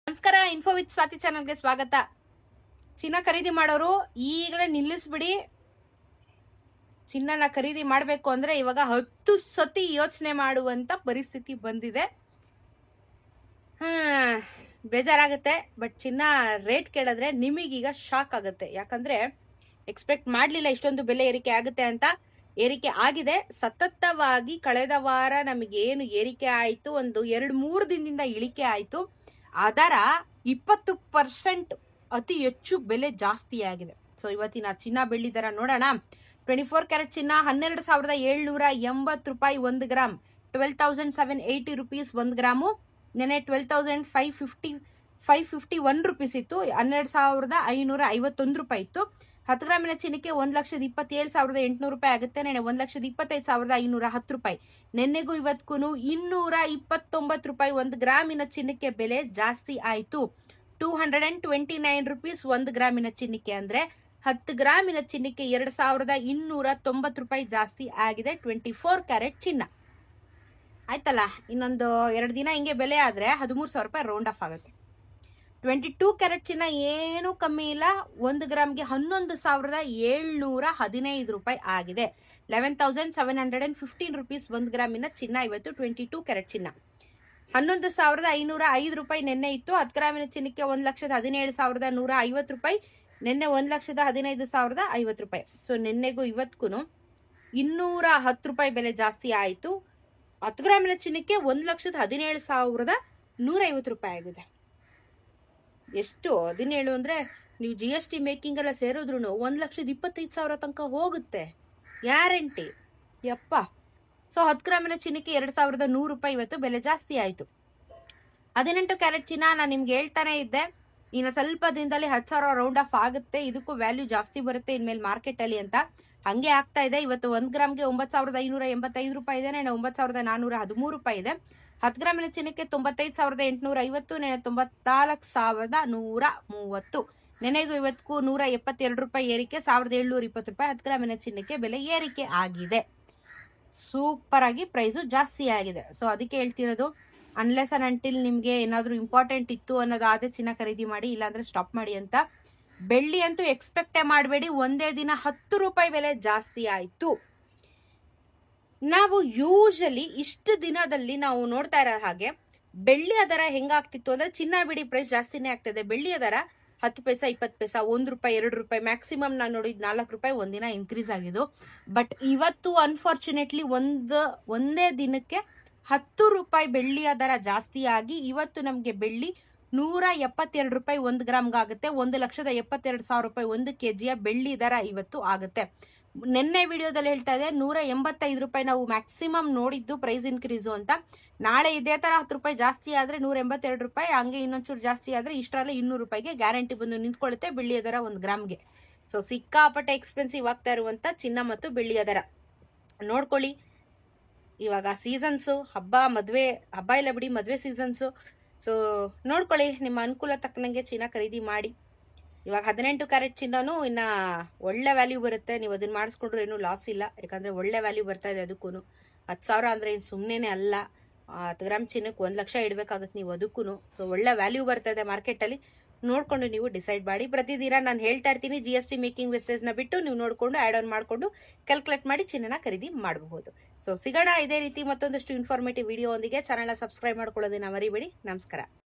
ನಮಸ್ಕಾರ, info with Swati ಚಾನಲ್ಗೆ ಸ್ವಾಗತ. ಚಿನ್ನ ಖರೀದಿ ಮಾಡೋರು ಈಗಲೇ ನಿಲ್ಲಿಸ್ಬಿಡಿ. ಚಿನ್ನನ ಖರೀದಿ ಮಾಡಬೇಕು ಅಂದ್ರೆ ಇವಾಗ 10 ಸತಿ ಯೋಚನೆ ಮಾಡುವಂತ ಪರಿಸ್ಥಿತಿ ಬಂದಿದೆ. ಬೇಜಾರಾಗುತ್ತೆ. ಬಟ್ ಚಿನ್ನ ರೇಟ್ ಕೇಳಿದ್ರೆ ನಿಮಗೀಗ ಶಾಕ್ ಆಗುತ್ತೆ. ಯಾಕಂದ್ರೆ ಎಕ್ಸ್ಪೆಕ್ಟ್ ಮಾಡ್ಲಿಲ್ಲ ಇಷ್ಟೊಂದು ಬೆಲೆ ಏರಿಕೆ ಆಗುತ್ತೆ ಅಂತ. ಏರಿಕೆ ಆಗಿದೆ. ಸತತವಾಗಿ ಕಳೆದ ವಾರ ನಮಗೇನು ಏರಿಕೆ ಆಯ್ತು, ಒಂದು 2-3 ದಿನದಿಂದ ಇಳಿಕೆ ಆಯ್ತು. ಅದರ 20% ಅತಿ ಹೆಚ್ಚು ಬೆಲೆ ಜಾಸ್ತಿ ಆಗಿದೆ. ಸೊ ಇವತ್ತಿನ ಚಿನ್ನ ಬೆಳ್ಳಿ ದರ ನೋಡೋಣ. 24 ಕ್ಯಾರೆಟ್ ಚಿನ್ನ 12,780 ರೂಪಾಯಿ 1 ಗ್ರಾಮ್, 12,780 ರುಪೀಸ್ 1 ಗ್ರಾಮು. ನೆನೆ 12,551 ರುಪೀಸ್ ಇತ್ತು. 12,551 ರೂಪಾಯಿ ಇತ್ತು. 10 ಗ್ರಾಮಿನ ಚಿನ್ನಕ್ಕೆ 1,27,800 ರೂಪಾಯಿ ಆಗುತ್ತೆ. ನೆನೆ 1,25,510 ರೂಪಾಯಿ. ನೆನ್ನೆಗೂ ಇವತ್ಗೂ 229 ರೂಪಾಯಿ 1 ಗ್ರಾಮಿನ ಚಿನ್ನಕ್ಕೆ ಬೆಲೆ ಜಾಸ್ತಿ ಆಯ್ತು. 229 ರುಪೀಸ್ 1 ಗ್ರಾಮಿನ ಚಿನ್ನಕ್ಕೆ, ಅಂದ್ರೆ 10 ಗ್ರಾಮಿನ ಚಿನ್ನಕ್ಕೆ 2,290 ರೂಪಾಯಿ ಜಾಸ್ತಿ ಆಗಿದೆ 24 ಕ್ಯಾರೆಟ್ ಚಿನ್ನ. ಆಯ್ತಲ್ಲ, ಇನ್ನೊಂದು 2 ದಿನ ಹಿಂಗೆ ಬೆಲೆ ಆದ್ರೆ 13,000 ರೂಪಾಯಿ ರೌಂಡ್ ಆಫ್ ಆಗುತ್ತೆ. 22 ಕ್ಯಾರೆಟ್ ಚಿನ್ನ ಏನು ಕಮ್ಮಿ ಇಲ್ಲ. 1 ಗ್ರಾಮ್ಗೆ 11,715 ರೂಪಾಯಿ ಆಗಿದೆ. 11,715 ರುಪೀಸ್ 1 ಗ್ರಾಮಿನ ಚಿನ್ನ ಇವತ್ತು 22 ಕ್ಯಾರೆಟ್ ಚಿನ್ನ. 11,505 ರೂಪಾಯಿ ನಿನ್ನೆ ಇತ್ತು. 10 ಗ್ರಾಮಿನ ಚಿನ್ನಕ್ಕೆ 1,17,150 ರೂಪಾಯಿ. ನಿನ್ನೆ 1,15,50 ರೂಪಾಯಿ. ಸೊ ನಿನ್ನೆಗೂ ಇವತ್ಗೂ 210 ರೂಪಾಯಿ ಬೆಲೆ ಜಾಸ್ತಿ ಆಯಿತು. 10 ಗ್ರಾಮಿನ ಚಿನ್ನಕ್ಕೆ 1,17,150 ರೂಪಾಯಿ ಆಗಿದೆ. ಎಷ್ಟು 17 ಅಂದ್ರೆ ನೀವು GST ಮೇಕಿಂಗ್ ಎಲ್ಲ ಸೇರಿದ್ರು 1,25,000 ತನಕ ಹೋಗುತ್ತೆ, ಗ್ಯಾರಂಟಿ ಯಪ್ಪ. ಸೊ 10 ಗ್ರಾಮಿನ ಚಿನ್ನಕ್ಕೆ 2,100 ರೂಪಾಯಿ ಇವತ್ತು ಬೆಲೆ ಜಾಸ್ತಿ ಆಯ್ತು. 18 ಕ್ಯಾರೆಟ್ ಚಿನ್ನ ನಾನು ನಿಮ್ಗೆ ಹೇಳ್ತಾನೆ ಇದ್ದೆ, ಇನ್ನು ಸ್ವಲ್ಪ ದಿನದಲ್ಲಿ 10,000 ರೌಂಡ್ ಆಫ್ ಆಗುತ್ತೆ. ಇದಕ್ಕೂ ವ್ಯಾಲ್ಯೂ ಜಾಸ್ತಿ ಬರುತ್ತೆ ಇನ್ಮೇಲೆ ಮಾರ್ಕೆಟ್ ಅಲ್ಲಿ ಅಂತ. ಹಂಗೆ ಆಗ್ತಾ ಇದೆ. ಇವತ್ತು 1 ಗ್ರಾಮ್ಗೆ 9,585 ರೂಪಾಯಿ ಇದೆ. ನೆನೆ 9,413 ರೂಪಾಯಿ ಇದೆ. 10 ಗ್ರಾಮಿನ ಚಿನ್ನಕ್ಕೆ 95,850, ನೆನೆ 94,130. ನೆನೆಗೂ ಇವತ್ತು 172 ರೂಪಾಯಿ ಏರಿಕೆ, 1,720 ರೂಪಾಯಿ 10 ಗ್ರಾಮಿನ ಚಿನ್ನಕ್ಕೆ ಬೆಲೆ ಏರಿಕೆ ಆಗಿದೆ. ಸೂಪರ್ ಆಗಿ ಪ್ರೈಸು ಜಾಸ್ತಿ ಆಗಿದೆ. ಸೊ ಅದಕ್ಕೆ ಹೇಳ್ತಿರೋದು, ಅನ್ಲೆಸ್ ಅಂಡ್ ಅಂಟಿಲ್ ನಿಮ್ಗೆ ಏನಾದ್ರು ಇಂಪಾರ್ಟೆಂಟ್ ಇತ್ತು ಅನ್ನೋದಾದ್ರೆ ಚಿನ್ನ ಖರೀದಿ ಮಾಡಿ, ಇಲ್ಲಾಂದ್ರೆ ಸ್ಟಾಪ್ ಮಾಡಿ ಅಂತ. ಬೆಳ್ಳಿ ಅಂತೂ ಎಕ್ಸ್ಪೆಕ್ಟೇ ಮಾಡಬೇಡಿ. ಒಂದೇ ದಿನ 10 ರೂಪಾಯಿ ಬೆಲೆ ಜಾಸ್ತಿ ಆಯ್ತು. ನಾವು ಯೂಶಲಿ ಇಷ್ಟು ದಿನದಲ್ಲಿ ನಾವು ನೋಡ್ತಾ ಇರೋ ಹಾಗೆ ಬೆಳ್ಳಿಯ ದರ ಹೆಂಗಾಗ್ತಿತ್ತು ಅಂದ್ರೆ, ಚಿನ್ನ ಬಿಡಿ ಪ್ರೈಸ್ ಜಾಸ್ತಿನೇ ಆಗ್ತದೆ. ಬೆಳ್ಳಿಯ ದರ 10 ಪೈಸಾ 20 ಪೈಸಾ 1 ರೂಪಾಯಿ 2 ರೂಪಾಯಿ ಮ್ಯಾಕ್ಸಿಮಮ್ ನಾನು ನೋಡಿದ್ 4 ರೂಪಾಯಿ ಒಂದಿನ ಇನ್ಕ್ರೀಸ್ ಆಗಿದ್ದು. ಬಟ್ ಇವತ್ತು ಅನ್ಫಾರ್ಚುನೇಟ್ಲಿ ಒಂದೇ ದಿನಕ್ಕೆ 10 ರೂಪಾಯಿ ಬೆಳ್ಳಿಯ ದರ ಜಾಸ್ತಿ ಆಗಿ ಇವತ್ತು ನಮ್ಗೆ ಬೆಳ್ಳಿ 172 ರೂಪಾಯಿ 1 ಗ್ರಾಮ್ಗಾಗುತ್ತೆ. 1,72,000 ರೂಪಾಯಿ 1 kg ಬೆಳ್ಳಿ ದರ ಇವತ್ತು ಆಗುತ್ತೆ. ನಿನ್ನೆ ವಿಡಿಯೋದಲ್ಲಿ ಹೇಳ್ತಾ ಇದೆ 185 ರೂಪಾಯಿ ನಾವು ಮ್ಯಾಕ್ಸಿಮಮ್ ನೋಡಿದ್ದು ಪ್ರೈಸ್ ಇನ್ಕ್ರೀಸು ಅಂತ. ನಾಳೆ ಇದೇ ತರ 10 ರೂಪಾಯಿ ಜಾಸ್ತಿ ಆದ್ರೆ 182 ರೂಪಾಯಿ, ಹಂಗೆ ಇನ್ನೊಂಚೂರು ಜಾಸ್ತಿ ಆದ್ರೆ ಇಷ್ಟರಲ್ಲಿ 200 ರೂಪಾಯಿಗೆ ಗ್ಯಾರಂಟಿ ಬಂದು ನಿಂತ್ಕೊಳ್ಳುತ್ತೆ ಬೆಳ್ಳಿಯ ದರ 1 ಗ್ರಾಮ್ಗೆ. ಸೊ ಸಿಕ್ಕಾಪಟ್ಟೆ ಎಕ್ಸ್ಪೆನ್ಸಿವ್ ಆಗ್ತಾ ಇರುವಂತ ಚಿನ್ನ ಮತ್ತು ಬೆಳ್ಳಿಯ ದರ ನೋಡ್ಕೊಳ್ಳಿ. ಇವಾಗ ಸೀಸನ್ಸು ಹಬ್ಬ ಇಲ್ಲ ಬಿಡಿ, ಮದ್ವೆ ಸೀಸನ್ಸು. ಸೊ ನೋಡ್ಕೊಳ್ಳಿ, ನಿಮ್ಮ ಅನುಕೂಲ ತಕ್ಕನಂಗೆ ಚಿನ್ನ ಖರೀದಿ ಮಾಡಿ. ಇವಾಗ 18 ಕ್ಯಾರೆಟ್ ಚಿನ್ನನು ಇನ್ನ ಒಳ್ಳೆ ವ್ಯಾಲ್ಯೂ ಬರುತ್ತೆ. ನೀವು ಅದನ್ನ ಮಾಡಿಸ್ಕೊಂಡ್ರು ಏನು ಲಾಸ್ ಇಲ್ಲ, ಯಾಕಂದ್ರೆ ಒಳ್ಳೆ ವ್ಯಾಲ್ಯೂ ಬರ್ತಾ ಇದೆ ಅದಕ್ಕೂ. 10,000 ಅಂದ್ರೆ ಏನು ಸುಮ್ಮನೆ ಅಲ್ಲ. 10 ಗ್ರಾಮ್ ಚಿನ್ನಕ್ಕೆ 1 ಲಕ್ಷ ಇಡಬೇಕಾಗುತ್ತೆ ನೀವು ಅದಕ್ಕೂ. ಸೊ ಒಳ್ಳೆ ವ್ಯಾಲ್ಯೂ ಬರ್ತಾ ಇದೆ ಮಾರ್ಕೆಟ್ ಅಲ್ಲಿ. ನೋಡ್ಕೊಂಡು ನೀವು ಡಿಸೈಡ್ ಮಾಡಿ. ಪ್ರತಿದಿನ ನಾನು ಹೇಳ್ತಾ ಇರ್ತೀನಿ, GST ಮೇಕಿಂಗ್ ವೆಸ್ಟೇಜ್ ನ ಬಿಟ್ಟು ನೀವು ನೋಡ್ಕೊಂಡು ಆಡ್ ಆನ್ ಮಾಡ್ಕೊಂಡು ಕ್ಯಾಲ್ಕುಲೇಟ್ ಮಾಡಿ ಚಿನ್ನನ ಖರೀದಿ ಮಾಡಬಹುದು. ಸೊ ಸಿಗೋಣ ಇದೇ ರೀತಿ ಮತ್ತೊಂದಷ್ಟು ಇನ್ಫಾರ್ಮೇಟಿವ್ ವಿಡಿಯೋ ಒಂದಿಗೆ. ಚಾನಲ್ ಸಬ್ಸ್ಕ್ರೈಬ್ ಮಾಡ್ಕೊಳ್ಳೋದನ್ನ ಮರಿಬೇಡಿ. ನಮಸ್ಕಾರ.